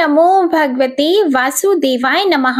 नमो भगवते वासुदेवाय नमः।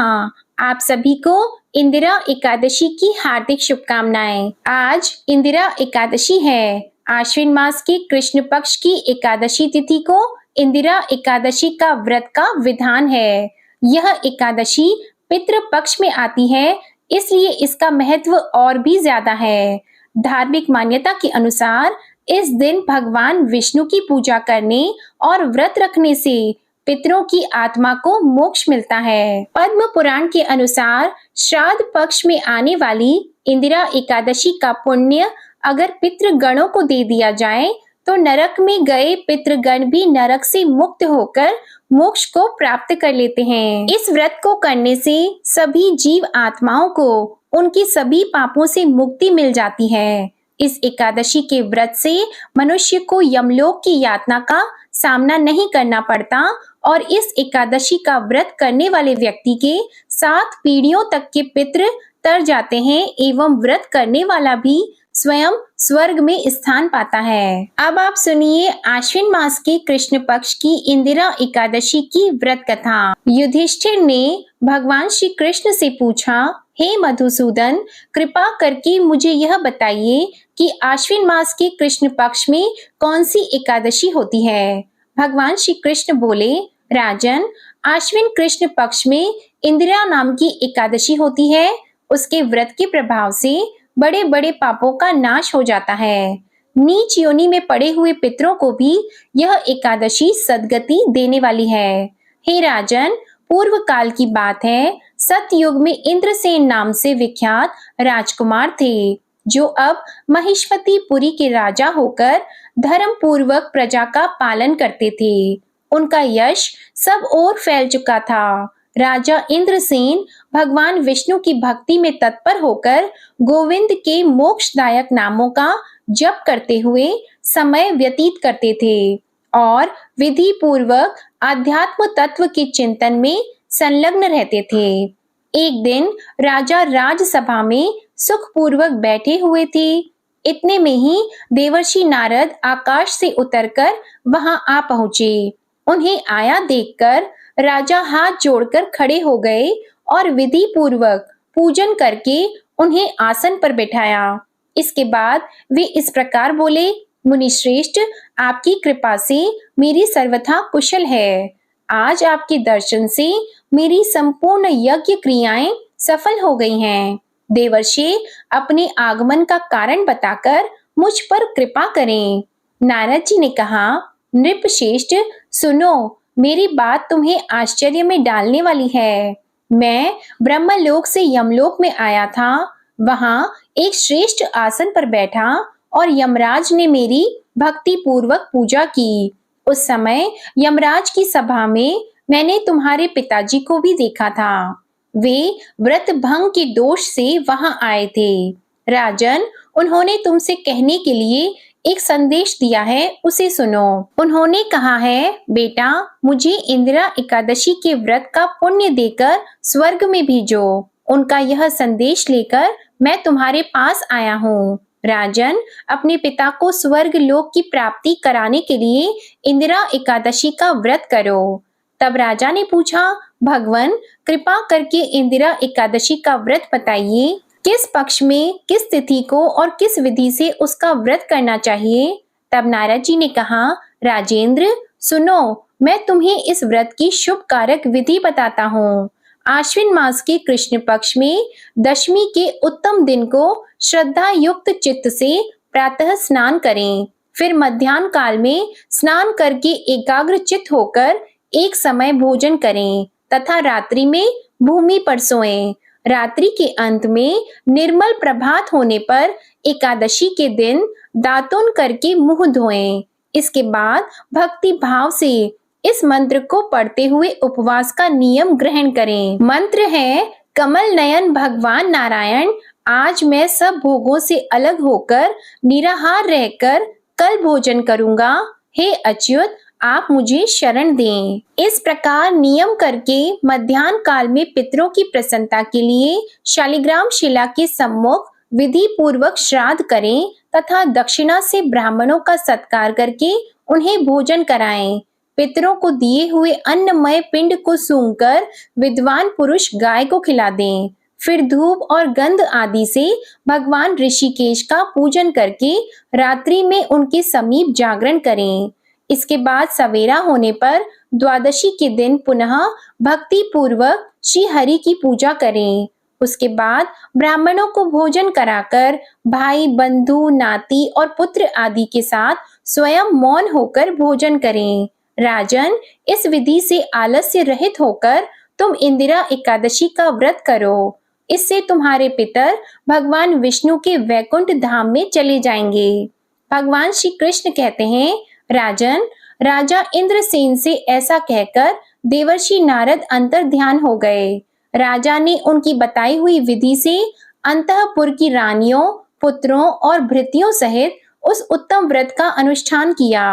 आप सभी को इंदिरा एकादशी की हार्दिक शुभकामनाएं। आज इंदिरा एकादशी है। आश्विन मास के कृष्ण पक्ष की एकादशी तिथि को इंदिरा एकादशी का व्रत का विधान है। यह एकादशी पितृ पक्ष में आती है, इसलिए इसका महत्व और भी ज्यादा है। धार्मिक मान्यता के अनुसार इस दिन भगवान विष्णु की पूजा करने और व्रत रखने से पितरों की आत्मा को मोक्ष मिलता है। पद्म पुराण के अनुसार श्राद्ध पक्ष में आने वाली इंदिरा एकादशी का पुण्य अगर पितृगणों को दे दिया जाए तो नरक में गए पितृगण भी नरक से मुक्त होकर मोक्ष को प्राप्त कर लेते हैं। इस व्रत को करने से सभी जीव आत्माओं को उनकी सभी पापों से मुक्ति मिल जाती है। इस एकादशी के व्रत से मनुष्य को यमलोक की यातना का सामना नहीं करना पड़ता और इस एकादशी का व्रत करने वाले व्यक्ति के 7 पीढ़ियों तक के पितृ तर जाते हैं एवं व्रत करने वाला भी स्वयं स्वर्ग में स्थान पाता है। अब आप सुनिए आश्विन मास के कृष्ण पक्ष की इंदिरा एकादशी की व्रत कथा। युधिष्ठिर ने भगवान श्री कृष्ण से पूछा, हे मधुसूदन, कृपा करके मुझे यह बताइए कि आश्विन मास के कृष्ण पक्ष में कौन सी एकादशी होती है। भगवान श्री कृष्ण बोले, राजन, आश्विन कृष्ण पक्ष में इंदिरा नाम की एकादशी होती है। उसके व्रत के प्रभाव से बड़े बड़े पापों का नाश हो जाता है। नीच योनि में पड़े हुए पितरों को भी यह एकादशी सद्गति देने वाली है। हे राजन, पूर्व काल की बात है, सतयुग में इंद्रसेन नाम से विख्यात राजकुमार थे, जो अब महिष्मतीपुरी के राजा होकर धर्म पूर्वक प्रजा का पालन करते थे। उनका यश सब ओर फैल चुका था। राजा इंद्रसेन भगवान विष्णु की भक्ति में तत्पर होकर गोविंद के मोक्षदायक नामों का जप करते हुए समय व्यतीत करते थे और विधि पूर्वक आध्यात्म तत्व के चिंतन में संलग्न रहते थे। एक दिन राजा राजसभा में सुखपूर्वक बैठे हुए थे। इतने में ही देवर्षि नारद आकाश से उतरकर वहां आ पहुंचे। उन्हें आया देखकर राजा हाथ जोड़कर खड़े हो गए और विधि पूर्वक पूजन करके उन्हें आसन पर बैठाया। इसके बाद वे इस प्रकार बोले, मुनिश्रेष्ठ, आपकी कृपा से मेरी सर्वथा कुशल है। आज आपके दर्शन से मेरी संपूर्ण यज्ञ क्रियाएं सफल हो गई हैं। देवर्षि, अपने आगमन का कारण बताकर मुझ पर कृपा करें। नारद जी ने कहा, नृपश्रेष्ठ, सुनो, मेरी बात तुम्हें आश्चर्य में डालने वाली है। मैं ब्रह्मलोक से यमलोक में आया था। वहां एक श्रेष्ठ आसन पर बैठा और यमराज ने मेरी भक्ति पूर्वक पूजा की। उस समय यमराज की सभा में मैंने तुम्हारे पिताजी को भी देखा था। वे व्रत भंग के दोष से वहां आए थे। राजन, उन्होंने तुमसे कहने के लिए एक संदेश दिया है, उसे सुनो। उन्होंने कहा है, बेटा, मुझे इंदिरा एकादशी के व्रत का पुण्य देकर स्वर्ग में भेजो। उनका यह संदेश लेकर मैं तुम्हारे पास आया हूँ। राजन, अपने पिता को स्वर्ग लोक की प्राप्ति कराने के लिए इंदिरा एकादशी का व्रत करो। तब राजा ने पूछा, भगवान, कृपा करके इंदिरा एकादशी का व्रत बताइए। किस पक्ष में, किस तिथि को और किस विधि से उसका व्रत करना चाहिए। तब नारद जी ने कहा, राजेंद्र, सुनो, मैं तुम्हें इस व्रत की शुभ कारक विधि बताता हूँ। आश्विन मास के कृष्ण पक्ष में दशमी के उत्तम दिन को श्रद्धा युक्त चित्त से प्रातः स्नान करें। फिर मध्याह्न काल में स्नान करके एकाग्र चित्त होकर एक समय भोजन करें तथा रात्रि में भूमि पर सोएं। रात्रि के अंत में निर्मल प्रभात होने पर एकादशी के दिन दातुन करके मुंह धोएं। इसके बाद भक्ति भाव से इस मंत्र को पढ़ते हुए उपवास का नियम ग्रहण करें। मंत्र है, कमल नयन भगवान नारायण, आज मैं सब भोगों से अलग होकर निराहार रहकर कल भोजन करूंगा। हे अच्युत, आप मुझे शरण दें। इस प्रकार नियम करके मध्याह्न काल में पितरों की प्रसन्नता के लिए शालिग्राम शिला के सम्मुख विधि पूर्वक श्राद्ध करें तथा दक्षिणा से ब्राह्मणों का सत्कार करके उन्हें भोजन कराएं। पितरों को दिए हुए अन्नमय पिंड को सूंघकर विद्वान पुरुष गाय को खिला दें। फिर धूप और गंध आदि से भगवान ऋषिकेश का पूजन करके रात्रि में उनके समीप जागरण करें। इसके बाद सवेरा होने पर द्वादशी के दिन पुनः भक्ति पूर्वक श्री हरि की पूजा करें। उसके बाद ब्राह्मणों को भोजन कराकर भाई, बंधु, नाती और पुत्र आदि के साथ स्वयं मौन होकर भोजन करें। राजन, इस विधि से आलस्य रहित होकर तुम इंदिरा एकादशी का व्रत करो। इससे तुम्हारे पितर भगवान विष्णु के वैकुंठ धाम में चले जाएंगे। भगवान श्री कृष्ण कहते हैं, राजन, राजा इंद्रसेन से ऐसा कहकर देवर्षि नारद अंतर ध्यान हो गए। राजा ने उनकी बताई हुई विधि से अंतःपुर की रानियों, पुत्रों और भृत्यों सहित उस उत्तम व्रत का अनुष्ठान किया।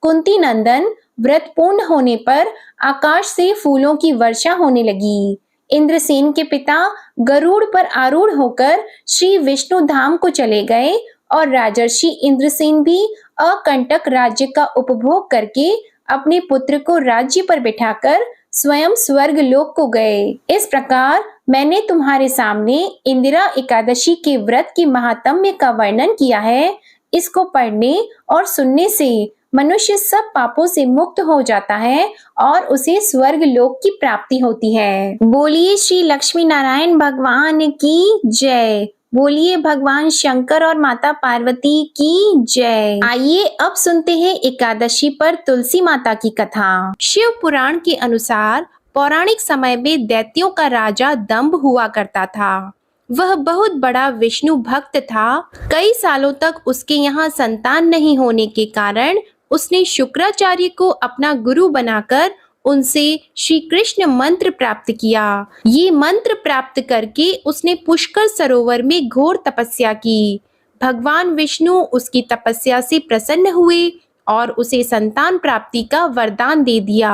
कुंती नंदन, व्रत पूर्ण होने पर आकाश से फूलों की वर्षा होने लगी। इंद्रसेन के पिता गरुड़ पर आरूढ़ होकर श्री विष्णु धाम को चले गए और राजर्षि इंद्रसेन भी अकंटक राज्य का उपभोग करके अपने पुत्र को राज्य पर बिठाकर स्वयं स्वर्ग लोक को गए। इस प्रकार मैंने तुम्हारे सामने इंदिरा एकादशी के व्रत के महात्म्य का वर्णन किया है। इसको पढ़ने और सुनने से मनुष्य सब पापों से मुक्त हो जाता है और उसे स्वर्ग लोक की प्राप्ति होती है। बोलिए श्री लक्ष्मी नारायण भगवान की जय। बोलिए भगवान शंकर और माता पार्वती की जय। आइए अब सुनते हैं एकादशी पर तुलसी माता की कथा। शिव पुराण के अनुसार पौराणिक समय में दैत्यों का राजा दंभ हुआ करता था। वह बहुत बड़ा विष्णु भक्त था। कई सालों तक उसके यहाँ संतान नहीं होने के कारण उसने शुक्राचार्य को अपना गुरु बनाकर उनसे श्री कृष्ण मंत्र प्राप्त किया। ये मंत्र प्राप्त करके उसने पुष्कर सरोवर में घोर तपस्या की। भगवान विष्णु उसकी तपस्या से प्रसन्न हुए और उसे संतान प्राप्ति का वरदान दे दिया।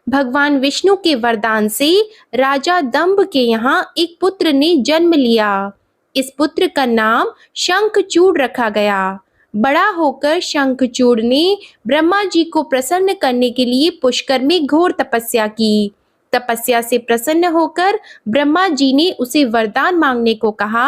भगवान विष्णु के वरदान से राजा दंभ के यहाँ एक पुत्र ने जन्म लिया। इस पुत्र का नाम शंखचूड़ रखा गया। बड़ा होकर शंखचूड़ ने ब्रह्मा जी को प्रसन्न करने के लिए पुष्कर में घोर तपस्या की। तपस्या से प्रसन्न होकर ब्रह्मा जी ने उसे वरदान मांगने को कहा।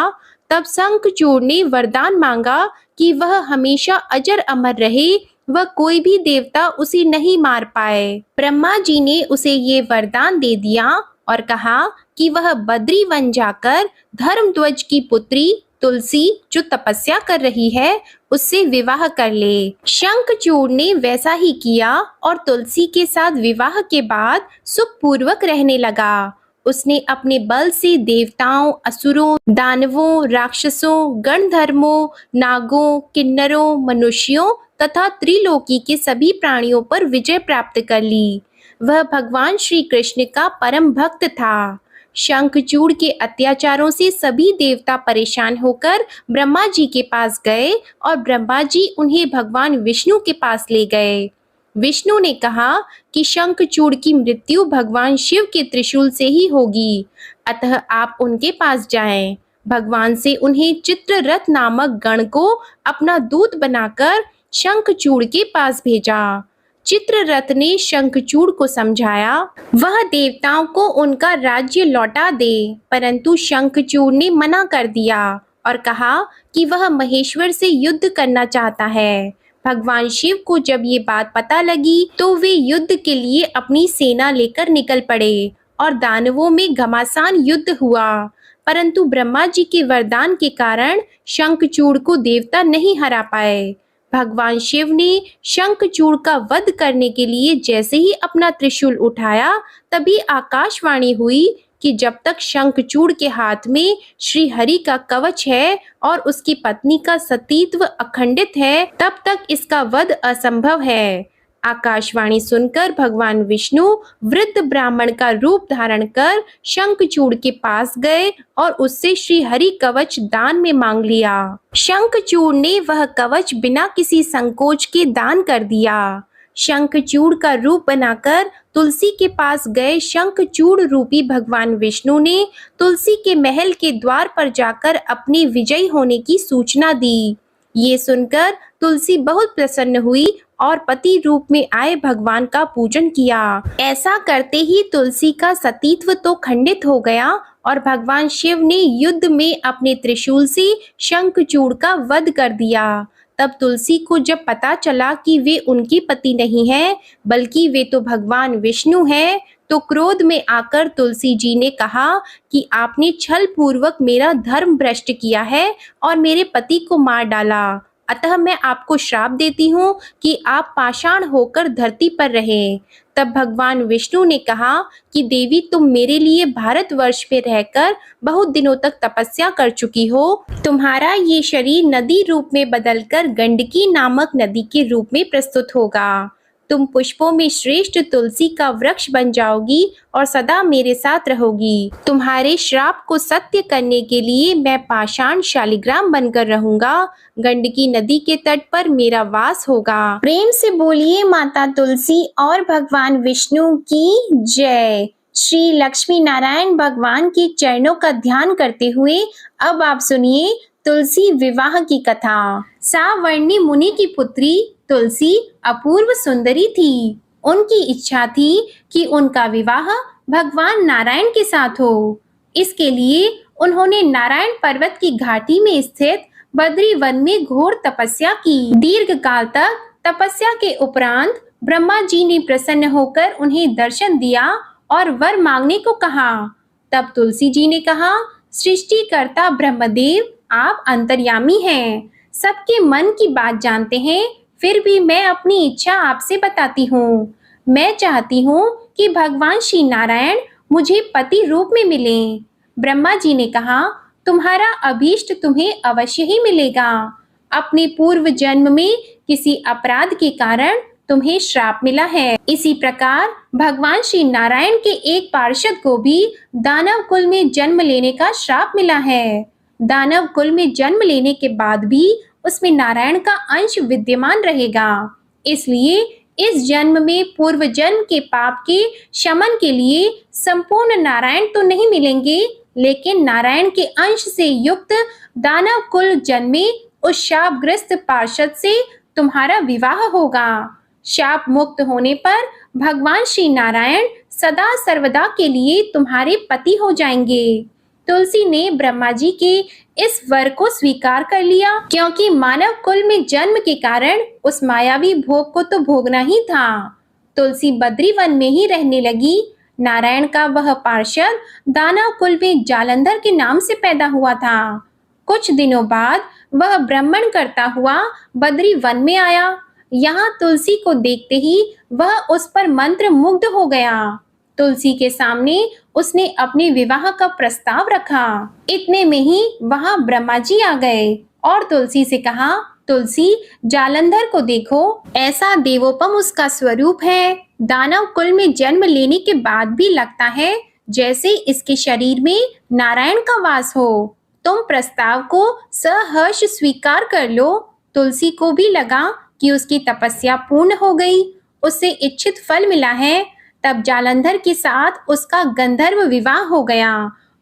तब शंखचूड़ ने वरदान मांगा कि वह हमेशा अजर अमर रहे, वह कोई भी देवता उसे नहीं मार पाए। ब्रह्मा जी ने उसे ये वरदान दे दिया और कहा कि वह बद्री वन जाकर धर्मध्वज की पुत्री तुलसी जो तपस्या कर रही है उससे विवाह कर ले। शंखचूड़ ने वैसा ही किया और तुलसी के साथ विवाह के बाद सुखपूर्वक रहने लगा। उसने अपने बल से देवताओं, असुरों, दानवों, राक्षसों, गणधर्मों, नागों, किन्नरों, मनुष्यों तथा त्रिलोकी के सभी प्राणियों पर विजय प्राप्त कर ली। वह भगवान श्री कृष्ण का परम भक्त था। शंखचूड़ के अत्याचारों से सभी देवता परेशान होकर ब्रह्मा जी के पास गए और ब्रह्मा जी उन्हें भगवान विष्णु के पास ले गए। विष्णु ने कहा कि शंखचूड़ की मृत्यु भगवान शिव के त्रिशूल से ही होगी, अतः आप उनके पास जाएं। भगवान से उन्हें चित्ररथ नामक गण को अपना दूत बनाकर शंखचूड़ के पास भेजा। चित्ररथ ने शंखचूड़ को समझाया वह देवताओं को उनका राज्य लौटा दे, परंतु शंखचूड़ ने मना कर दिया और कहा कि वह महेश्वर से युद्ध करना चाहता है। भगवान शिव को जब ये बात पता लगी तो वे युद्ध के लिए अपनी सेना लेकर निकल पड़े और दानवों में घमासान युद्ध हुआ, परंतु ब्रह्मा जी के वरदान के कारण शंखचूड़ को देवता नहीं हरा पाए। भगवान शिव ने शंखचूड़ का वध करने के लिए जैसे ही अपना त्रिशूल उठाया तभी आकाशवाणी हुई कि जब तक शंखचूड़ के हाथ में श्री हरि का कवच है और उसकी पत्नी का सतीत्व अखंडित है तब तक इसका वध असंभव है। आकाशवाणी सुनकर भगवान विष्णु वृद्ध ब्राह्मण का रूप धारण कर शंखचूड़ के पास गए और उससे श्री हरि कवच दान में मांग लिया। शंखचूड़ ने वह कवच बिना किसी संकोच के दान कर दिया। शंखचूड़ का रूप बनाकर तुलसी के पास गए शंखचूड़ रूपी भगवान विष्णु ने तुलसी के महल के द्वार पर जाकर अपने विजयी होने की सूचना दी। ये सुनकर तुलसी बहुत प्रसन्न हुई और पति रूप में आए भगवान का पूजन किया। ऐसा करते ही तुलसी का सतीत्व तो खंडित हो गया और भगवान शिव ने युद्ध में अपने त्रिशूल से शंखचूड़ का वध कर दिया। तब तुलसी को जब पता चला कि वे उनकी पति नहीं है बल्कि वे तो भगवान विष्णु हैं, तो क्रोध में आकर तुलसी जी ने कहा कि आपने छल पूर्वक मेरा धर्म भ्रष्ट किया है और मेरे पति को मार डाला। अतः मैं आपको श्राप देती हूँ कि आप पाषाण होकर धरती पर रहें। तब भगवान विष्णु ने कहा कि देवी, तुम मेरे लिए भारतवर्ष में रहकर बहुत दिनों तक तपस्या कर चुकी हो। तुम्हारा ये शरीर नदी रूप में बदलकर गंडकी नामक नदी के रूप में प्रस्तुत होगा। तुम पुष्पों में श्रेष्ठ तुलसी का वृक्ष बन जाओगी और सदा मेरे साथ रहोगी। तुम्हारे श्राप को सत्य करने के लिए मैं पाषाण शालिग्राम बनकर रहूंगा। गंडकी नदी के तट पर मेरा वास होगा। प्रेम से बोलिए माता तुलसी और भगवान विष्णु की जय। श्री लक्ष्मी नारायण भगवान के चरणों का ध्यान करते हुए अब आप सुनिए तुलसी विवाह की कथा। सावर्णी मुनि की पुत्री तुलसी अपूर्व सुंदरी थी। उनकी इच्छा थी कि उनका विवाह भगवान नारायण के साथ हो। इसके लिए उन्होंने नारायण पर्वत की घाटी में स्थित बद्री वन में घोर तपस्या की। दीर्घ काल तक तपस्या के उपरांत ब्रह्मा जी ने प्रसन्न होकर उन्हें दर्शन दिया और वर मांगने को कहा। तब तुलसी जी ने कहा, सृष्टिकर्ता ब्रह्मदेव, आप अंतर्यामी हैं, सबके मन की बात जानते हैं, फिर भी मैं अपनी इच्छा आपसे बताती हूँ। मैं चाहती हूँ कि भगवान श्री नारायण मुझे पति रूप में मिलें। ब्रह्मा जी ने कहा, तुम्हारा अभीष्ट तुम्हें अवश्य ही मिलेगा। अपने पूर्व जन्म में किसी अपराध के कारण तुम्हें श्राप मिला है। इसी प्रकार भगवान श्री नारायण के एक पार्षद को भी दानव कुल में जन्म लेने का श्राप मिला है। दानव कुल में जन्म लेने के बाद भी उसमें नारायण का अंश विद्यमान रहेगा। इसलिए इस जन्म में पूर्व जन्म के पाप के शमन के लिए संपूर्ण नारायण तो नहीं मिलेंगे, लेकिन नारायण के अंश से युक्त दानव कुल जन्मे उस शापग्रस्त पार्षद से तुम्हारा विवाह होगा। शाप मुक्त होने पर भगवान श्री नारायण सदा सर्वदा के लिए तुम्हारे पति हो जाएंगे। तुलसी ने ब्रह्मा जी के इस वर को स्वीकार कर लिया, क्योंकि मानव कुल में जन्म के कारण उस मायावी भोग को तो भोगना ही था। तुलसी बद्री वन में ही रहने लगी। नारायण का वह पार्षद दानव कुल में जालंधर के नाम से पैदा हुआ था। कुछ दिनों बाद वह ब्राह्मण करता हुआ बद्री वन में आया। यहाँ तुलसी को देखते ही वह उस पर मंत्र मुग्ध हो गया। तुलसी के सामने उसने अपने विवाह का प्रस्ताव रखा। इतने में ही वहां ब्रह्मा जी आ गए और तुलसी से कहा, तुलसी, जालंधर को देखो, ऐसा देवोपम उसका स्वरूप है। दानव कुल में जन्म लेने के बाद भी लगता है जैसे इसके शरीर में नारायण का वास हो। तुम प्रस्ताव को सहर्ष स्वीकार कर लो। तुलसी को भी लगा कि उसकी तपस्या पूर्ण हो गई, उससे इच्छित फल मिला है। तब जालंधर के साथ उसका गंधर्व विवाह हो गया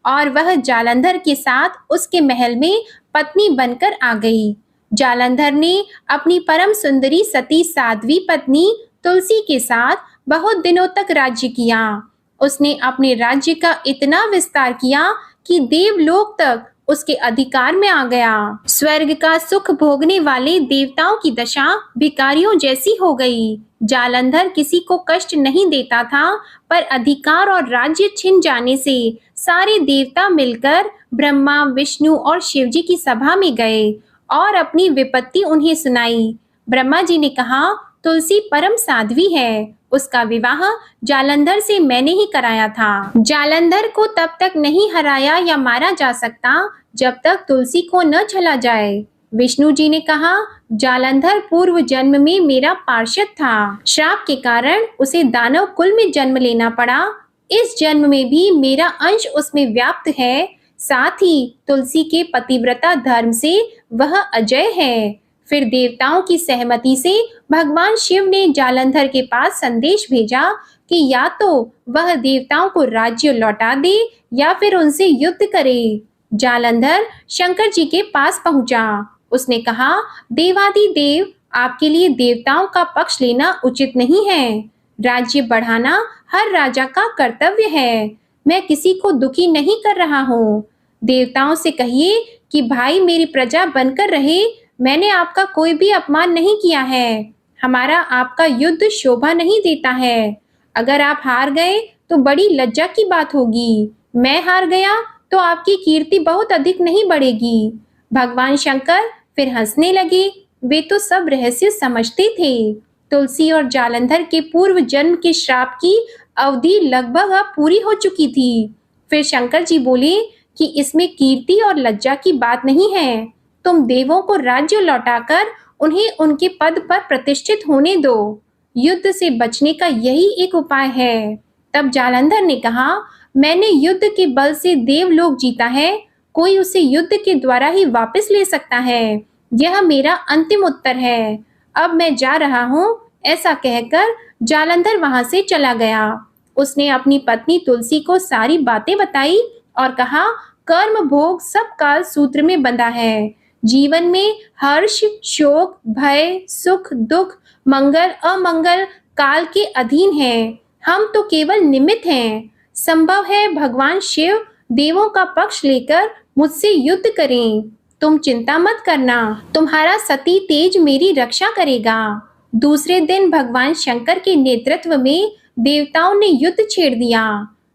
और वह जालंधर के साथ उसके महल में पत्नी बनकर आ गई। जालंधर ने अपनी परम सुंदरी सती साध्वी पत्नी तुलसी के साथ बहुत दिनों तक राज्य किया। उसने अपने राज्य का इतना विस्तार किया कि देवलोक तक उसके अधिकार में आ गया। स्वर्ग का सुख भोगने वाले देवताओं की दशा भिखारियों जैसी हो गई। जालंधर किसी को कष्ट नहीं देता था, पर अधिकार और राज्य छिन जाने से सारे देवता मिलकर ब्रह्मा, विष्णु और शिव जी की सभा में गए और अपनी विपत्ति उन्हें सुनाई। ब्रह्मा जी ने कहा, तुलसी परम साध्वी है, उसका विवाह जालंधर से मैंने ही कराया था। जालंधर को तब तक नहीं हराया या मारा जा सकता जब तक तुलसी को न चला जाए। विष्णु जी ने कहा, जालंधर पूर्व जन्म में मेरा पार्षद था। श्राप के कारण उसे दानव कुल में जन्म लेना पड़ा। इस जन्म में भी मेरा अंश उसमें व्याप्त है। साथ ही तुलसी के पतिव्रता धर्म से वह अजय है। फिर देवताओं की सहमति से भगवान शिव ने जालंधर के पास संदेश भेजा कि या तो वह देवताओं को राज्य लौटा दे या फिर उनसे युद्ध करे। जालंधर शंकर जी के पास पहुंचा। उसने कहा, देवाधिदेव, आपके लिए देवताओं का पक्ष लेना उचित नहीं है। राज्य बढ़ाना हर राजा का कर्तव्य है। मैं किसी को दुखी नहीं कर रहा हूँ। देवताओं से कहिए कि भाई मेरी प्रजा बनकर रहे। मैंने आपका कोई भी अपमान नहीं किया है। हमारा आपका युद्ध शोभा नहीं देता है। अगर आप हार गए तो बड़ी लज्जा की बात होगी। मैं हार गया तो आपकी कीर्ति बहुत अधिक नहीं बढ़ेगी। भगवान शंकर फिर हंसने लगे। वे तो सब रहस्य समझते थे। तुलसी और जालंधर के पूर्व जन्म के श्राप की अवधि लगभग अब पूरी हो चुकी थी। फिर शंकर जी बोले कि इसमें कीर्ति और लज्जा की बात नहीं है। तुम देवों को राज्य लौटाकर उन्हें उनके पद पर प्रतिष्ठित होने दो। युद्ध से बचने का यही एक उपाय है। तब जालंधर ने कहा, मैंने युद्ध के बल से देवलोक जीता है। कोई उसे युद्ध के द्वारा ही वापस ले सकता है। यह मेरा अंतिम उत्तर है। अब मैं जा रहा हूँ। ऐसा कहकर जालंधर वहां से चला गया। उसने अपनी पत्नी तुलसी को सारी बातें बताई और कहा, कर्म भोग सब काल सूत्र में बंधा है। जीवन में हर्ष, शोक, भय, सुख, दुख, मंगल, अमंगल काल के अधीन है। हम तो केवल निमित्त हैं। संभव है भगवान शिव देवों का पक्ष लेकर मुझसे युद्ध करें। तुम चिंता मत करना। तुम्हारा सती तेज मेरी रक्षा करेगा। दूसरे दिन भगवान शंकर के नेतृत्व में देवताओं ने युद्ध छेड़ दिया।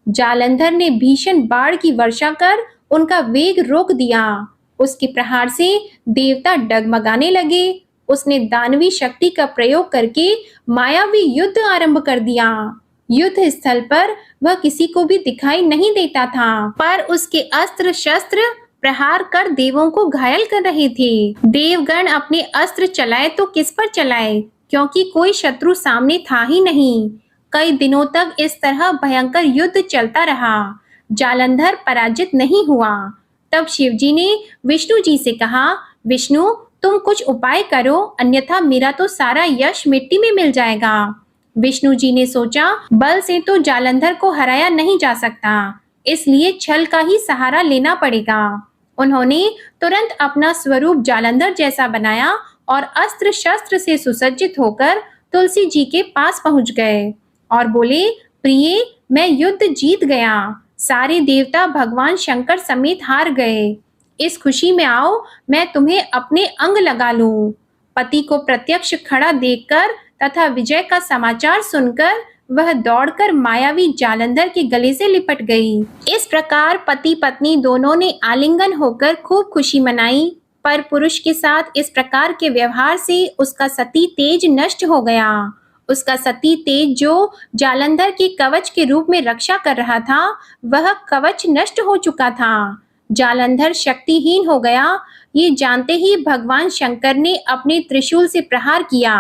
जालंधर ने भीषण बाढ़ की वर्षा कर उनका वेग रोक दिया। उसके प्रहार से देवता डगमगाने लगे। उसने दानवी शक्ति का प्रयोग करके मायावी युद्ध आरंभ कर दिया। युद्ध स्थल पर वह किसी को भी दिखाई नहीं देता था, पर उसके अस्त्र शस्त्र प्रहार कर देवों को घायल कर रहे थे। देवगण अपने अस्त्र चलाए तो किस पर चलाए, क्योंकि कोई शत्रु सामने था ही नहीं। कई दिनों तक इस तरह भयंकर युद्ध चलता रहा। जालंधर पराजित नहीं हुआ। तब शिवजी ने विष्णु जी से कहा, विष्णु, तुम कुछ उपाय करो, अन्यथा मेरा तो सारा यश मिट्टी में मिल जाएगा। विष्णु जी ने सोचा, बल से तो जालंधर को हराया नहीं जा सकता, इसलिए छल का ही सहारा लेना पड़ेगा। उन्होंने तुरंत अपना स्वरूप जालंधर जैसा बनाया और अस्त्र शस्त्र से सुसज्जित होकर तुलसी जी के पास पहुंच गए और बोले, प्रिय, मैं युद्ध जीत गया। सारे देवता भगवान शंकर समेत हार गए। इस खुशी में आओ, मैं तुम्हें अपने अंग लगा लूं। पति को प्रत्यक्ष खड़ा देखकर तथा विजय का समाचार सुनकर वह दौड़कर मायावी जालंधर के गले से लिपट गई। इस प्रकार पति पत्नी दोनों ने आलिंगन होकर खूब खुशी मनाई। पर पुरुष के साथ इस प्रकार के व्यवहार से उसका सती तेज नष्ट हो गया। उसका सती तेज जो जालंधर के कवच के रूप में रक्षा कर रहा था, वह कवच नष्ट हो चुका था। जालंधर शक्तिहीन हो गया। ये जानते ही भगवान शंकर ने अपने त्रिशूल से प्रहार किया।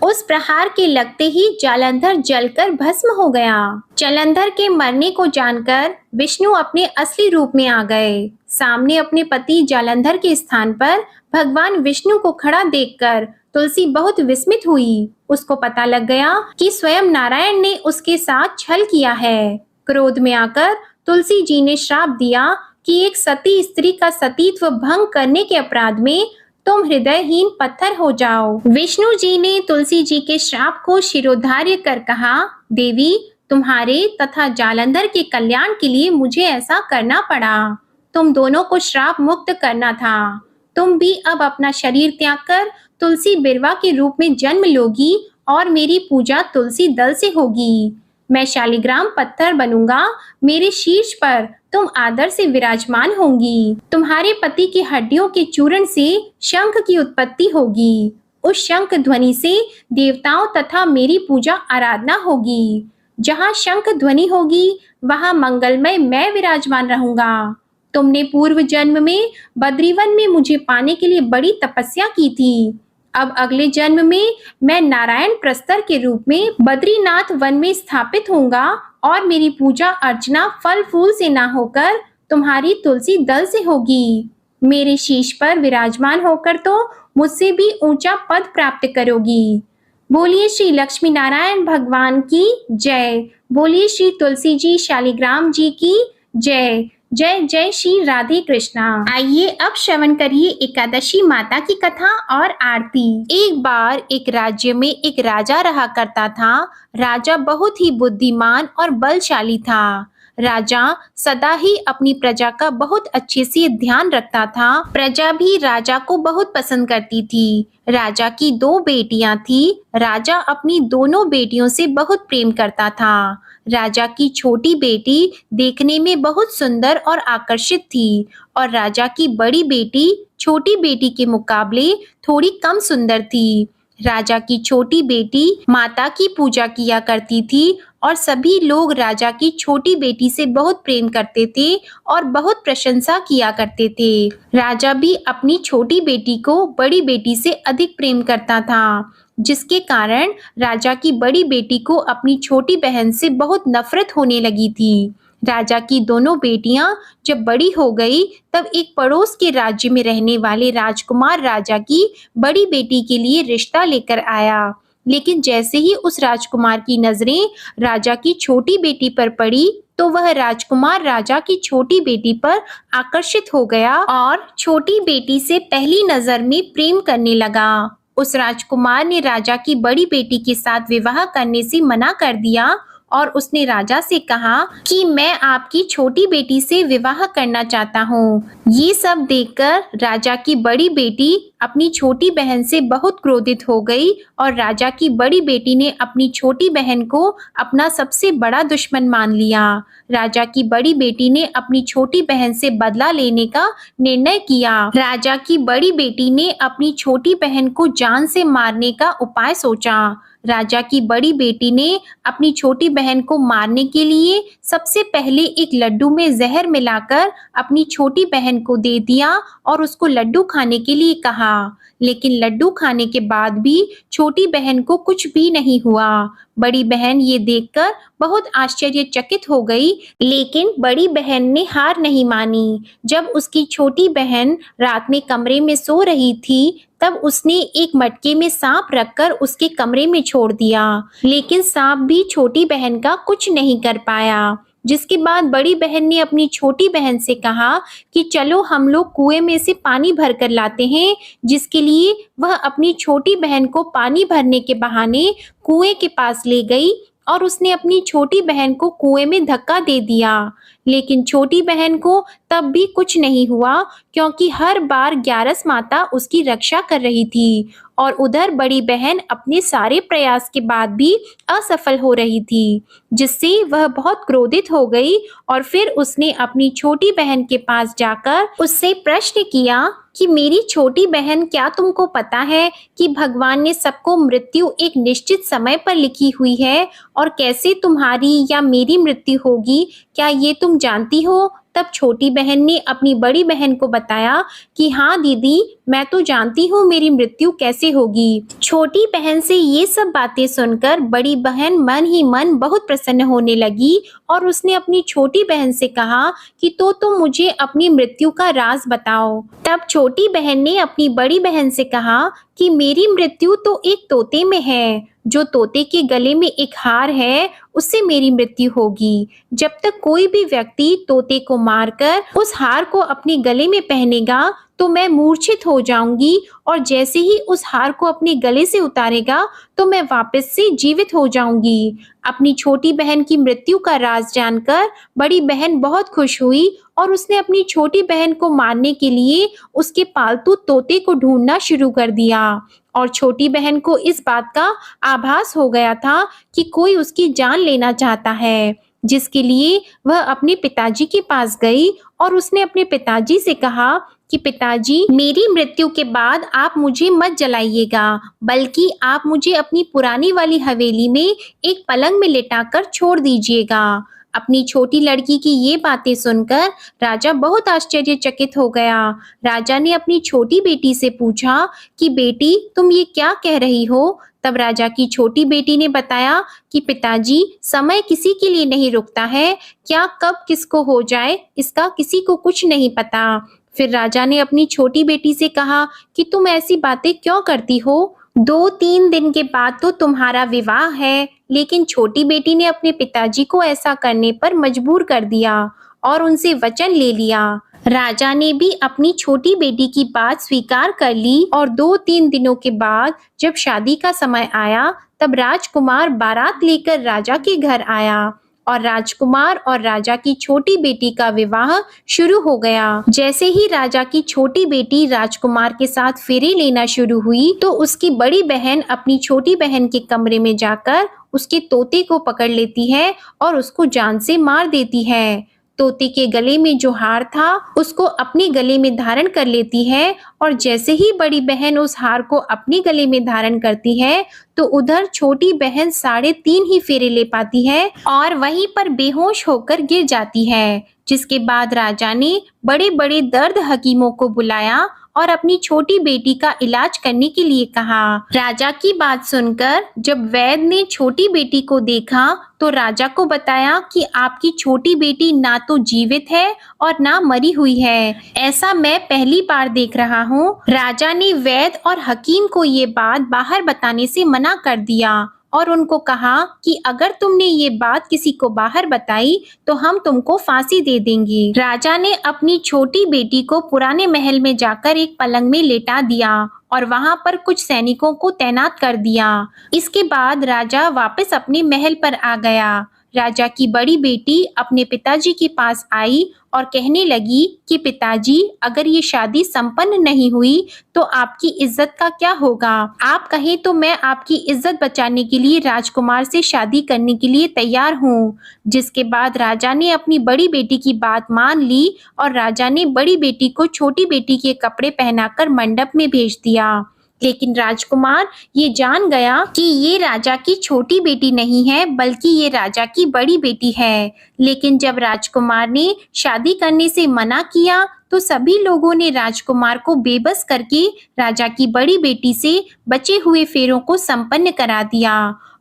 उस प्रहार के लगते ही जालंधर जलकर भस्म हो गया। जालंधर के मरने को जानकर विष्णु अपने असली रूप में आ गए। सामने अपने पति जालंधर के स्थान पर भगवान विष्णु को खड़ा देखकर तुलसी बहुत विस्मित हुई। उसको पता लग गया कि स्वयं नारायण ने उसके साथ छल किया है। क्रोध में आकर तुलसी जी ने श्राप दिया कि एक सती स्त्री का सतीत्व भंग करने के अपराध में तुम हृदयहीन पत्थर हो जाओ। विष्णु जी ने तुलसी जी के श्राप को शिरोधार्य कर कहा, देवी, तुम्हारे तथा जालंधर के कल्याण के लिए मुझे ऐसा करना पड़ा। तुम दोनों को श्राप मुक्त करना था। तुम भी अब अपना शरीर त्याग कर तुलसी बिरवा के रूप में जन्म लोगी और मेरी पूजा तुलसी दल से होगी। मैं शालिग्राम पत्थर बनूंगा। मेरे शीर्ष पर तुम आदर से विराजमान होंगी। तुम्हारे पति की हड्डियों के चूर्ण से शंख की उत्पत्ति होगी। उस शंख ध्वनि से देवताओं तथा मेरी पूजा आराधना होगी। जहाँ शंख ध्वनि होगी वहाँ मंगलमय मैं विराजमान रहूंगा। तुमने पूर्व जन्म में बद्रीवन में मुझे पाने के लिए बड़ी तपस्या की थी। अब अगले जन्म में मैं नारायण प्रस्तर के रूप में बद्रीनाथ वन में स्थापित होऊंगा और मेरी पूजा अर्चना फल फूल से ना होकर तुम्हारी तुलसी दल से होगी। मेरे शीश पर विराजमान होकर तो मुझसे भी ऊंचा पद प्राप्त करोगी। बोलिए श्री लक्ष्मी नारायण भगवान की जय। बोलिए श्री तुलसी जी शालिग्राम जी की जय। जय जय श्री राधे कृष्णा। आइए अब श्रवण करिए एकादशी माता की कथा और आरती। एक बार एक राज्य में एक राजा रहा करता था। राजा बहुत ही बुद्धिमान और बलशाली था। राजा सदा ही अपनी प्रजा का बहुत अच्छे से ध्यान रखता था। प्रजा भी राजा को बहुत पसंद करती थी। राजा की 2 बेटियां थी। राजा अपनी दोनों बेटियों से बहुत प्रेम करता था। राजा की छोटी बेटी देखने में बहुत सुंदर और आकर्षित थी और राजा की बड़ी बेटी छोटी बेटी के मुकाबले थोड़ी कम सुंदर थी। राजा की छोटी बेटी माता की पूजा किया करती थी और सभी लोग राजा की छोटी बेटी से बहुत प्रेम करते थे और बहुत प्रशंसा किया करते थे। राजा भी अपनी छोटी बेटी को बड़ी बेटी से अधिक प्रेम करता था, जिसके कारण राजा की बड़ी बेटी को अपनी छोटी बहन से बहुत नफरत होने लगी थी। राजा की दोनों बेटियां जब बड़ी हो गई, तब एक पड़ोस के राज्य में रहने वाले राजकुमार राजा की बड़ी बेटी के लिए रिश्ता लेकर आया। लेकिन जैसे ही उस राजकुमार की नजरें राजा की छोटी बेटी पर पड़ी, तो वह राजकुमार राजा की छोटी बेटी पर आकर्षित हो गया और छोटी बेटी से पहली नजर में प्रेम करने लगा। उस राजकुमार ने राजा की बड़ी बेटी के साथ विवाह करने से मना कर दिया और उसने राजा से कहा कि मैं आपकी छोटी बेटी से विवाह करना चाहता हूँ। ये सब देखकर राजा की बड़ी बेटी अपनी छोटी बहन से बहुत क्रोधित हो गई और राजा की बड़ी बेटी ने अपनी छोटी बहन को अपना सबसे बड़ा दुश्मन मान लिया। राजा की बड़ी बेटी ने अपनी छोटी बहन से बदला लेने का निर्णय किया। राजा की बड़ी बेटी ने अपनी छोटी बहन को जान से मारने का उपाय सोचा। राजा की बड़ी बेटी ने अपनी छोटी बहन को मारने के लिए सबसे पहले एक लड्डू में जहर मिलाकर अपनी छोटी बहन को दे दिया और उसको लड्डू खाने के लिए कहा। लेकिन लड्डू खाने के बाद भी छोटी बहन को कुछ भी नहीं हुआ। बड़ी बहन ये देखकर बहुत आश्चर्यचकित हो गई, लेकिन बड़ी बहन ने हार नहीं मानी। जब उसकी छोटी बहन रात में कमरे में सो रही थी, तब उसने एक मटके में सांप रखकर उसके कमरे में छोड़ दिया, लेकिन सांप भी छोटी बहन का कुछ नहीं कर पाया। जिसके बाद बड़ी बहन ने अपनी छोटी बहन से कहा कि चलो हम लोग कुएं में से पानी भर कर लाते हैं, जिसके लिए वह अपनी छोटी बहन को पानी भरने के बहाने कुएं के पास ले गई और उसने अपनी छोटी बहन को कुएं में धक्का दे दिया। लेकिन छोटी बहन को तब भी कुछ नहीं हुआ, क्योंकि हर बार ग्यारस माता उसकी रक्षा कर रही थी और उधर बड़ी बहन अपने सारे प्रयास के बाद भी असफल हो रही थी, जिससे वह बहुत क्रोधित हो गई और फिर उसने अपनी छोटी बहन के पास जाकर उससे प्रश्न किया कि मेरी छोटी बहन, क्या तुमको पता है कि भगवान ने सबको मृत्यु एक निश्चित समय पर लिखी हुई है और कैसे तुम्हारी या मेरी मृत्यु होगी, क्या ये तुम जानती हो? तब छोटी बहन ने अपनी बड़ी बहन को बताया कि हाँ दीदी, मैं तो जानती हूँ मेरी मृत्यु कैसे होगी। छोटी बहन से ये सब बातें सुनकर बड़ी बहन मन ही मन बहुत प्रसन्न होने लगी और उसने अपनी छोटी बहन से कहा कि तो तुम मुझे अपनी मृत्यु का राज बताओ। तब छोटी बहन ने अपनी बड़ी बहन से कहा कि मेरी मृत्यु तो एक तोते में है। जो तोते के गले में एक हार है, उससे मेरी मृत्यु होगी। जब तक कोई भी व्यक्ति तोते को मारकर उस हार को अपने गले में पहनेगा, तो मैं मूर्छित हो जाऊंगी और जैसे ही उस हार को अपने गले से उतारेगा, तो मैं वापस से जीवित हो जाऊंगी। अपनी छोटी बहन की मृत्यु का राज जानकर बड़ी बहन बहुत खुश हुई और उसने अपनी छोटी बहन को मारने के लिए उसके पालतू तोते को ढूंढना शुरू कर दिया। और छोटी बहन को इस बात का आभास हो गया था कि कोई उसकी जान लेना चाहता है, जिसके लिए वह अपने पिताजी के पास गई और उसने अपने पिताजी से कहा कि पिताजी, मेरी मृत्यु के बाद आप मुझे मत जलाइएगा, बल्कि आप मुझे अपनी पुरानी वाली हवेली में एक पलंग में लिटाकर छोड़ दीजिएगा। अपनी छोटी लड़की की ये बातें सुनकर राजा बहुत आश्चर्यचकित हो गया। राजा ने अपनी छोटी बेटी से पूछा कि बेटी, तुम ये क्या कह रही हो? तब राजा की छोटी बेटी ने बताया कि पिताजी, समय किसी के लिए नहीं रुकता है, क्या कब किसको हो जाए इसका किसी को कुछ नहीं पता। फिर राजा ने अपनी छोटी बेटी से कहा कि तुम ऐसी बातें क्यों करती हो? 2-3 दिन के बाद तो तुम्हारा विवाह है। लेकिन छोटी बेटी ने अपने पिताजी को ऐसा करने पर मजबूर कर दिया और उनसे वचन ले लिया। राजा ने भी अपनी छोटी बेटी की बात स्वीकार कर ली और 2-3 दिनों के बाद जब शादी का समय आया तब राजकुमार बारात लेकर राजा के घर आया और राजकुमार और राजा की छोटी बेटी का विवाह शुरू हो गया। जैसे ही राजा की छोटी बेटी राजकुमार के साथ फेरे लेना शुरू हुई तो उसकी बड़ी बहन अपनी छोटी बहन के कमरे में जाकर उसके तोते को पकड़ लेती है और उसको जान से मार देती है। तोते के गले में जो हार था उसको अपने गले में धारण कर लेती है और जैसे ही बड़ी बहन उस हार को अपने गले में धारण करती है तो उधर छोटी बहन 3.5 ही फेरे ले पाती है और वहीं पर बेहोश होकर गिर जाती है। जिसके बाद राजा ने बड़े बड़े दर्द हकीमों को बुलाया और अपनी छोटी बेटी का इलाज करने के लिए कहा। राजा की बात सुनकर जब वैद्य ने छोटी बेटी को देखा तो राजा को बताया कि आपकी छोटी बेटी ना तो जीवित है और ना मरी हुई है। ऐसा मैं पहली बार देख रहा हूँ। राजा ने वैद्य और हकीम को ये बात बाहर बताने से मना कर दिया और उनको कहा कि अगर तुमने ये बात किसी को बाहर बताई तो हम तुमको फांसी दे देंगे। राजा ने अपनी छोटी बेटी को पुराने महल में जाकर एक पलंग में लेटा दिया और वहां पर कुछ सैनिकों को तैनात कर दिया। इसके बाद राजा वापस अपने महल पर आ गया। राजा की बड़ी बेटी अपने पिताजी के पास आई और कहने लगी कि पिताजी, अगर ये शादी संपन्न नहीं हुई तो आपकी इज्जत का क्या होगा? आप कहें तो मैं आपकी इज्जत बचाने के लिए राजकुमार से शादी करने के लिए तैयार हूँ। जिसके बाद राजा ने अपनी बड़ी बेटी की बात मान ली और राजा ने बड़ी बेटी को छोटी बेटी के कपड़े पहनाकर मंडप में भेज दिया। लेकिन राजकुमार ये जान गया कि ये राजा की छोटी बेटी नहीं है बल्कि ये राजा की बड़ी बेटी है। लेकिन जब राजकुमार ने शादी करने से मना किया तो सभी लोगों ने राजकुमार को बेबस करके राजा की बड़ी बेटी से बचे हुए फेरों को संपन्न करा दिया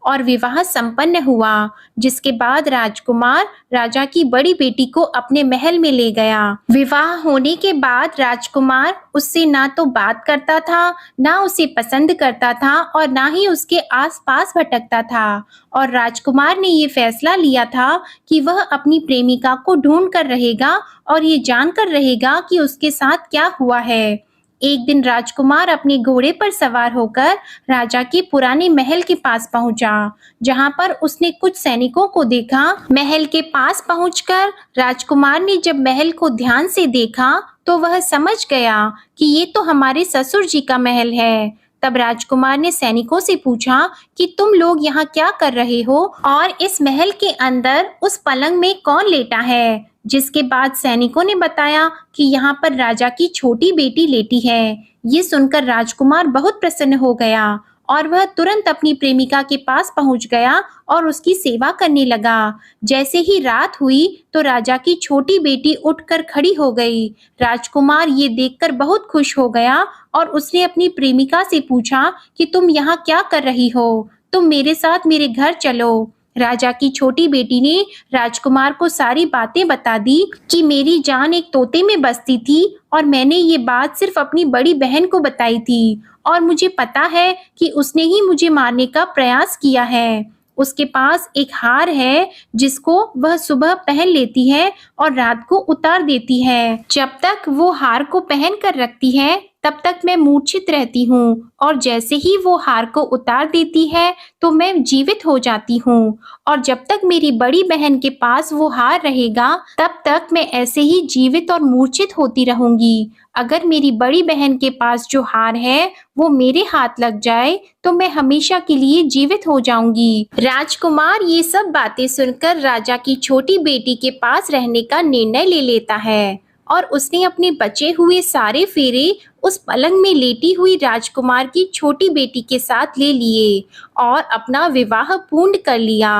और विवाह संपन्न हुआ। जिसके बाद राजकुमार राजा की बड़ी बेटी को अपने महल में ले गया। विवाह होने के बाद राजकुमार उससे ना तो बात करता था, ना उसे पसंद करता था और ना ही उसके आसपास भटकता था। और राजकुमार ने ये फैसला लिया था कि वह अपनी प्रेमिका को ढूंढ कर रहेगा और ये जानकर रहेगा कि उसके साथ क्या हुआ है। एक दिन राजकुमार अपने घोड़े पर सवार होकर राजा के पुराने महल के पास पहुंचा, जहां पर उसने कुछ सैनिकों को देखा। महल के पास पहुंचकर राजकुमार ने जब महल को ध्यान से देखा तो वह समझ गया कि ये तो हमारे ससुर जी का महल है। तब राजकुमार ने सैनिकों से पूछा कि तुम लोग यहाँ क्या कर रहे हो और इस महल के अंदर उस पलंग में कौन लेटा है? जिसके बाद सैनिकों ने बताया कि यहाँ पर राजा की छोटी बेटी लेटी है। ये सुनकर राजकुमार बहुत प्रसन्न हो गया और वह तुरंत अपनी प्रेमिका के पास पहुंच गया और उसकी सेवा करने लगा। जैसे ही रात हुई तो राजा की छोटी बेटी उठकर खड़ी हो गई। राजकुमार ये देखकर बहुत खुश हो गया और उसने अपनी प्रेमिका से पूछा कि तुम यहाँ क्या कर रही हो? तुम मेरे साथ मेरे घर चलो। राजा की छोटी बेटी ने राजकुमार को सारी बातें बता दी कि मेरी जान एक तोते में बसती थी और मैंने ये बात सिर्फ अपनी बड़ी बहन को बताई थी और मुझे पता है कि उसने ही मुझे मारने का प्रयास किया है। उसके पास एक हार है जिसको वह सुबह पहन लेती है और रात को उतार देती है। जब तक वो हार को पहन कर रखती है तब तक मैं मूर्छित रहती हूँ और जैसे ही वो हार को उतार देती है तो मैं जीवित हो जाती हूँ और जब तक मेरी बड़ी बहन के पास वो हार रहेगा तब तक मैं ऐसे ही जीवित और मूर्छित होती रहूंगी। अगर मेरी बड़ी बहन के पास जो हार है वो मेरे हाथ लग जाए तो मैं हमेशा के लिए जीवित हो जाऊंगी। राजकुमार ये सब बातें सुनकर राजा की छोटी बेटी के पास रहने का निर्णय ले लेता है और उसने अपने बचे हुए सारे फेरे उस पलंग में लेटी हुई राजकुमार की छोटी बेटी के साथ ले लिए और अपना विवाह पूर्ण कर लिया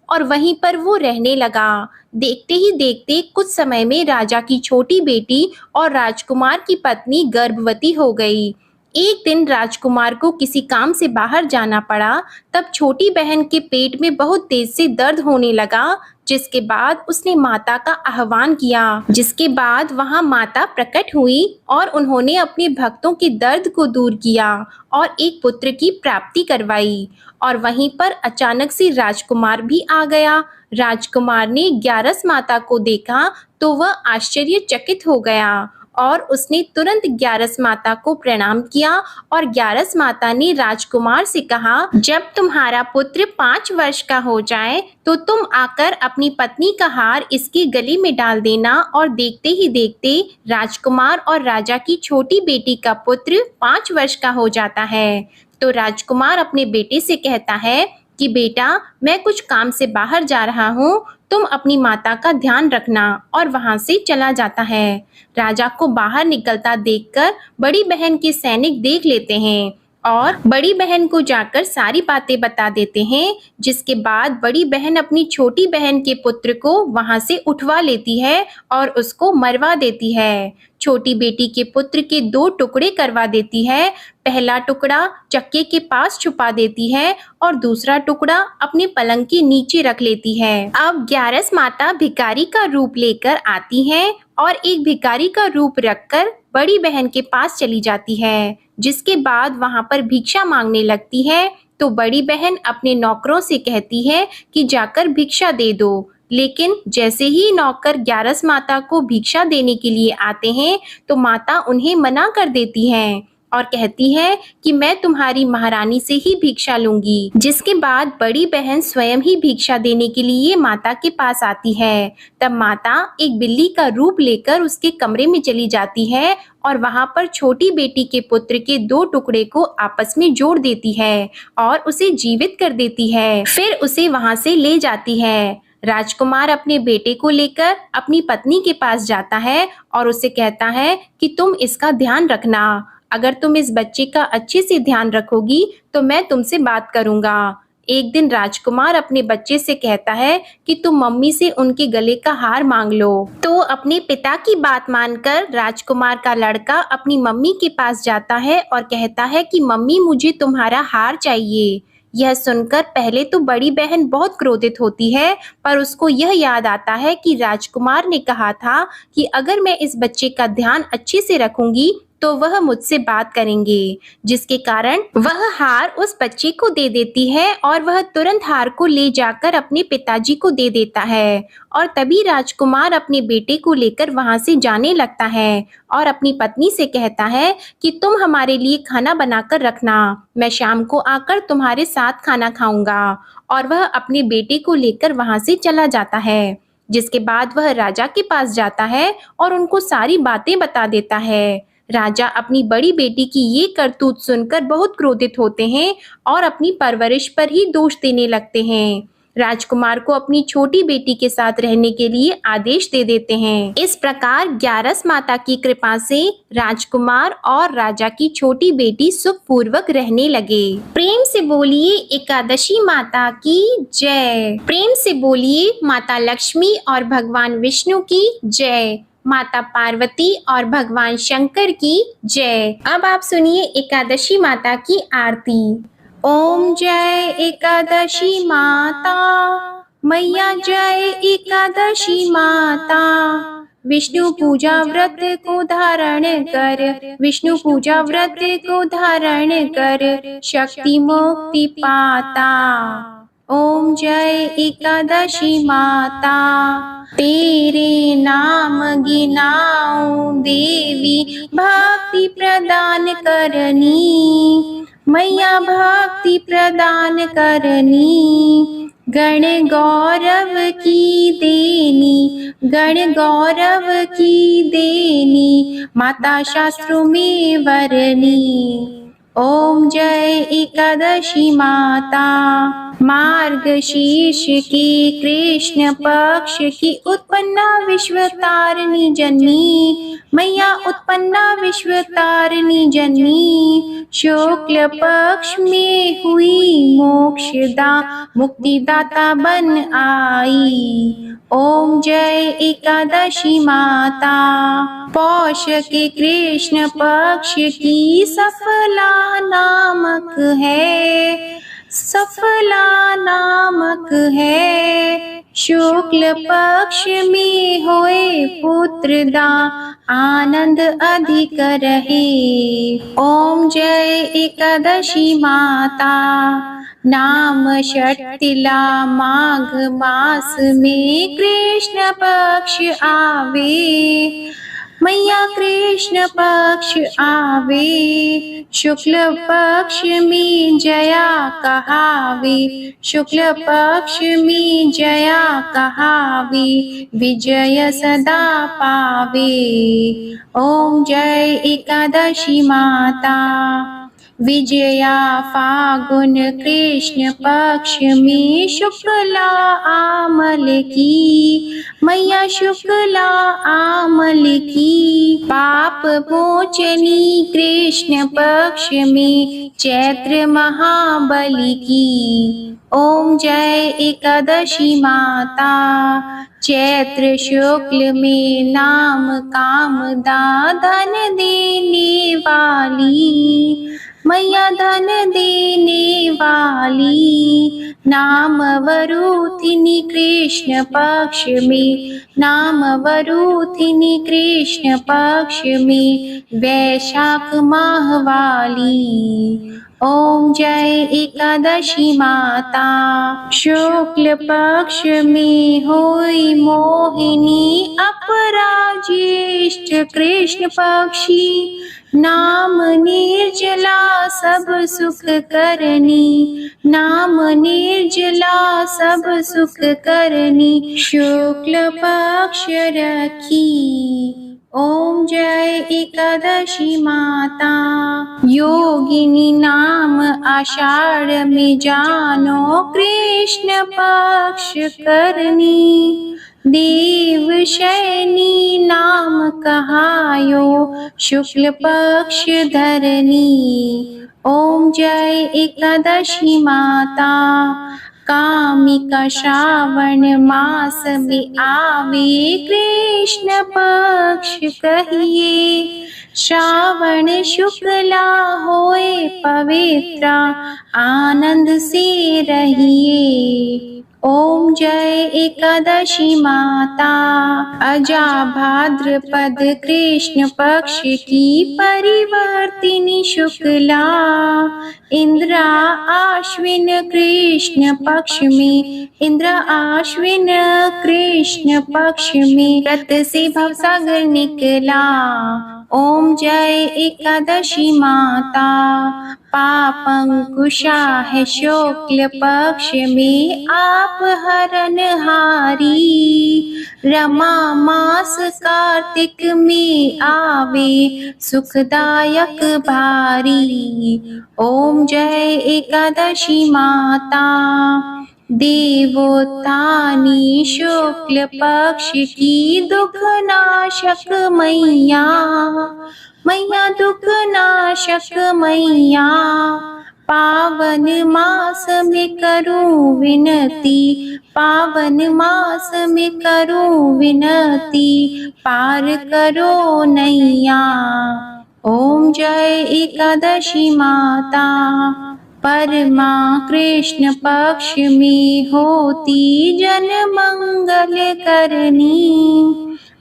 और वहीं पर वो रहने लगा। देखते ही देखते कुछ समय में राजा की छोटी बेटी और राजकुमार की पत्नी गर्भवती हो गई। एक दिन राजकुमार को किसी काम से बाहर जाना पड़ा। तब छोटी बहन के पेट में बहुत तेज से दर्द होने लगा। जिसके बाद उसने माता का आह्वान किया। जिसके बाद वहां माता प्रकट हुई और उन्होंने अपने भक्तों के दर्द को दूर किया और एक पुत्र की प्राप्ति करवाई। और वहीं पर अचानक से राजकुमार भी आ गया। राजकुमार ने ग्यारस माता को देखा तो वह आश्चर्यचकित हो गया और उसने तुरंत ग्यारस माता को प्रणाम किया। और ग्यारस माता ने राजकुमार से कहा, जब तुम्हारा पुत्र 5 वर्ष का हो जाए तो तुम आकर अपनी पत्नी का हार इसके गले में डाल देना। और देखते ही देखते राजकुमार और राजा की छोटी बेटी का पुत्र 5 वर्ष का हो जाता है। तो राजकुमार अपने बेटे से कहता है कि बेटा, मैं कुछ काम से बाहर जा रहा हूँ, तुम अपनी माता का ध्यान रखना। और वहां से चला जाता है। राजा को बाहर निकलता देखकर बड़ी बहन के सैनिक देख लेते हैं और बड़ी बहन को जाकर सारी बातें बता देते हैं। जिसके बाद बड़ी बहन अपनी छोटी बहन के पुत्र को वहां से उठवा लेती है और उसको मरवा देती है। छोटी बेटी के पुत्र के 2 टुकड़े करवा देती है। पहला टुकड़ा चक्के के पास छुपा देती है और दूसरा टुकड़ा अपने पलंग के नीचे रख लेती है। अब ग्यारस माता भिखारी का रूप लेकर आती हैं और एक भिखारी का रूप रखकर बड़ी बहन के पास चली जाती है। जिसके बाद वहां पर भिक्षा मांगने लगती है। तो बड़ी बहन अपने नौकरों से कहती है कि जाकर भिक्षा दे दो। लेकिन जैसे ही नौकर ग्यारस माता को भिक्षा देने के लिए आते हैं तो माता उन्हें मना कर देती हैं और कहती है कि मैं तुम्हारी महारानी से ही भिक्षा लूंगी। जिसके बाद बड़ी बहन स्वयं ही भिक्षा देने के लिए माता के पास आती है। तब माता एक बिल्ली का रूप लेकर उसके कमरे में चली जाती है और वहां पर छोटी बेटी के पुत्र के 2 टुकड़े को आपस में जोड़ देती है और उसे जीवित कर देती है। फिर उसे वहां से ले जाती है। राजकुमार अपने बेटे को लेकर अपनी पत्नी के पास जाता है और उसे कहता है कि तुम इसका ध्यान रखना। अगर तुम इस बच्चे का अच्छे से ध्यान रखोगी तो मैं तुमसे बात करूंगा। एक दिन राजकुमार अपने बच्चे से कहता है कि तुम मम्मी से उनके गले का हार मांग लो। तो अपने पिता की बात मानकर राजकुमार का लड़का अपनी मम्मी के पास जाता है और कहता है कि मम्मी, मुझे तुम्हारा हार चाहिए। यह सुनकर पहले तो बड़ी बहन बहुत क्रोधित होती है, पर उसको यह याद आता है कि राजकुमार ने कहा था कि अगर मैं इस बच्चे का ध्यान अच्छे से रखूंगी तो वह मुझसे बात करेंगे। जिसके कारण वह हार उस बच्चे को दे देती है और वह तुरंत हार को ले जाकर अपने पिताजी को दे देता है। और तभी राजकुमार अपने बेटे को लेकर वहां से जाने लगता है और अपनी पत्नी से कहता है कि तुम हमारे लिए खाना बनाकर रखना, मैं शाम को आकर तुम्हारे साथ खाना खाऊंगा। और वह अपने बेटे को लेकर वहां से चला जाता है। जिसके बाद वह राजा के पास जाता है और उनको सारी बातें बता देता है। राजा अपनी बड़ी बेटी की ये करतूत सुनकर बहुत क्रोधित होते हैं और अपनी परवरिश पर ही दोष देने लगते हैं। राजकुमार को अपनी छोटी बेटी के साथ रहने के लिए आदेश दे देते हैं। इस प्रकार ग्यारस माता की कृपा से राजकुमार और राजा की छोटी बेटी सुखपूर्वक रहने लगे। प्रेम से बोलिए एकादशी माता की जय। प्रेम से बोलिए माता लक्ष्मी और भगवान विष्णु की जय। माता पार्वती और भगवान शंकर की जय। अब आप सुनिए एकादशी माता की आरती। ओम जय एकादशी माता, मैया जय एकादशी माता। विष्णु पूजा व्रत को धारण कर, विष्णु पूजा व्रत को धारण कर, शक्ति मुक्ति पाता। ओम जय एकादशी माता, तेरे नाम गिनाऊं देवी, भक्ति प्रदान करनी, मैया भक्ति प्रदान करनी। गण गौरव की देनी, गण गौरव की देनी, माता शास्त्रों में वरनी। ओम जय एकादशी माता, मार्गशीर्ष की कृष्ण पक्ष की उत्पन्ना विश्व तारिणी जननी, मैया उत्पन्ना विश्व तारिणी जननी। शुक्ल पक्ष में हुई मोक्षदा, मुक्तिदाता बन आई। ओम जय एकादशी माता, पौष के कृष्ण पक्ष की सफला नामक है, सफला नामक है, शुक्ल पक्ष में होए पुत्रदा, आनंद अधिक रहे। ओम जय एकादशी माता। नाम षटतिला माघ मास में कृष्ण पक्ष आवे, मैया कृष्ण पक्ष आवे। शुक्ल पक्ष में जया कहावे, शुक्ल पक्ष में जया कहावे, विजय सदा पावे। ओम जय एकादशी माता। विजया फागुन कृष्ण पक्ष में शुक्ला आमल की, मैया शुक्ला आमल की। पाप मोचनी कृष्ण पक्ष में चैत्र महाबली की। ओम जय एकादशी माता। चैत्र शुक्ल में नाम कामदा, धन देने वाली, मैया धन देने वाली। नाम वरूथिनी कृष्ण पक्ष में, नाम वरूथिनी कृष्ण पक्ष में, वैशाख माह वाली। ओम जय एकादशी माता। शुक्ल पक्ष में होई मोहिनी, अपराज्येष्ठ कृष्ण पक्षी। नाम निर्जला सब सुख करनी, नाम निर्जला सब सुख करनी, शुक्ल पक्ष रखी। ओम जय एकादशी माता। योगिनी नाम आषाढ़ में जानो, कृष्ण पक्ष करनी। देव शयनी नाम कहायो, शुक्ल पक्ष धरनी। ओम जय एकादशी माता। कामिका श्रावण मास में आवे, कृष्ण पक्ष कहिए। श्रावण शुक्ला होए पवित्रा, आनंद से रहिए। ओम जय एकादशी माता। अजा भाद्रपद कृष्ण पक्ष की परिवर्तिनी शुक्ला, इंद्रा आश्विन कृष्ण पक्ष में, इंद्रा आश्विन कृष्ण पक्ष में, रत से भवसागर निकला। ओम जय एकादशी माता। पापंकुशा है शुक्ल पक्ष में, आप हरनहारी। रमा मास कार्तिक में आवे, सुखदायक भारी। ओम जय एकादशी माता। देवोत्थानी शुक्ल पक्ष की, दुख नाशक मैया, मैया दुख नाशक मैया। पावन मास में करूं विनती, पावन मास में करूं विनती, पार करो नैया। ओम जय एकादशी माता। परमा कृष्ण पक्ष में होती, जन मंगल करनी,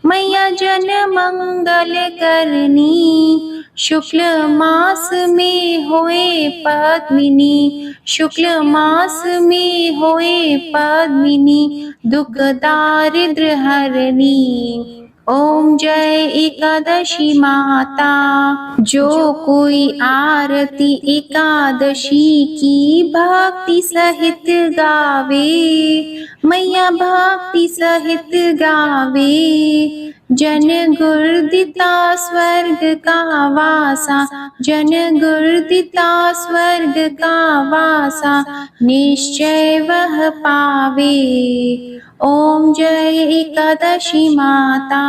मैया जन मंगल करनी। शुक्ल मास में होए पद्मिनी, शुक्ल मास में होए पद्मिनी, दुख दारिद्र हरनी। ओम जय एकादशी माता। जो कोई आरती एकादशी की भक्ति सहित गावे, मैया भक्ति सहित गावे। जन गुरदिता स्वर्ग का वासा, जन गुरदिता स्वर्ग का वासा, निश्चय वह पावे। ओम जय एकादशी माता।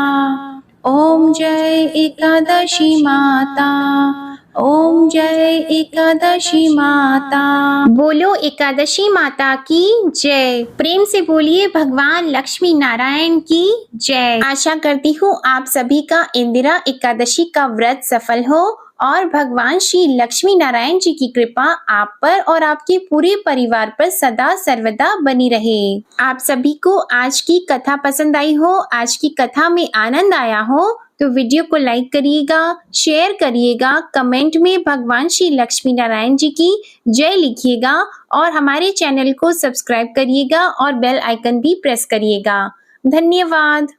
ओम जय एकादशी माता। ओम जय एकादशी माता। बोलो एकादशी माता की जय। प्रेम से बोलिए भगवान लक्ष्मी नारायण की जय। आशा करती हूँ आप सभी का इंदिरा एकादशी का व्रत सफल हो और भगवान श्री लक्ष्मी नारायण जी की कृपा आप पर और आपके पूरे परिवार पर सदा सर्वदा बनी रहे। आप सभी को आज की कथा पसंद आई हो, आज की कथा में आनंद आया हो तो वीडियो को लाइक करिएगा, शेयर करिएगा, कमेंट में भगवान श्री लक्ष्मी नारायण जी की जय लिखिएगा और हमारे चैनल को सब्सक्राइब करिएगा और बेल आइकन भी प्रेस करिएगा। धन्यवाद।